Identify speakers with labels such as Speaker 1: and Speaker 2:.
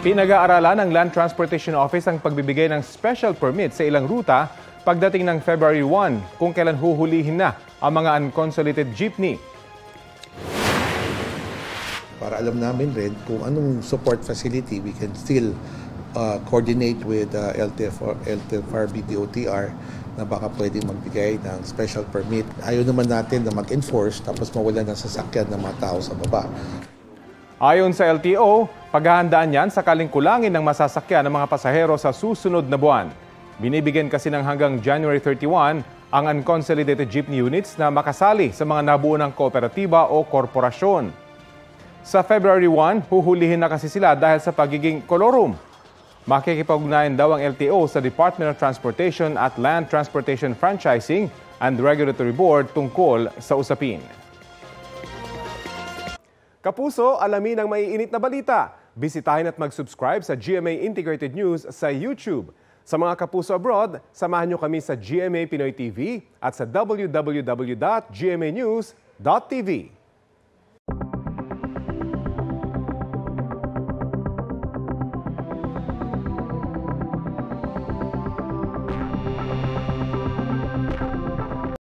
Speaker 1: Pinag-aaralan ng Land Transportation Office ang pagbibigay ng special permit sa ilang ruta pagdating ng February 1 kung kailan huhulihin na ang mga unconsolidated jeepney.
Speaker 2: Para alam namin rin kung anong support facility we can still coordinate with LTFRB DOTR na baka pwedeng magbigay ng special permit. Ayaw naman natin na mag-enforce tapos mawala ng sasakyan ng mga tao sa baba.
Speaker 1: Ayon sa LTO, paghahandaan yan sakaling kulangin ng masasakyan ng mga pasahero sa susunod na buwan. Binibigyan kasi ng hanggang January 31 ang unconsolidated jeepney units na makasali sa mga nabuo ng kooperatiba o korporasyon. Sa February 1, huhulihin na kasi sila dahil sa pagiging kolorum. Makikipag-ugnayan daw ang LTO sa Department of Transportation at Land Transportation Franchising and Regulatory Board tungkol sa usapin. Kapuso, alamin ang maiinit na balita. Bisitahin at mag-subscribe sa GMA Integrated News sa YouTube. Sa mga kapuso abroad, samahan nyo kami sa GMA Pinoy TV at sa www.gmanews.tv.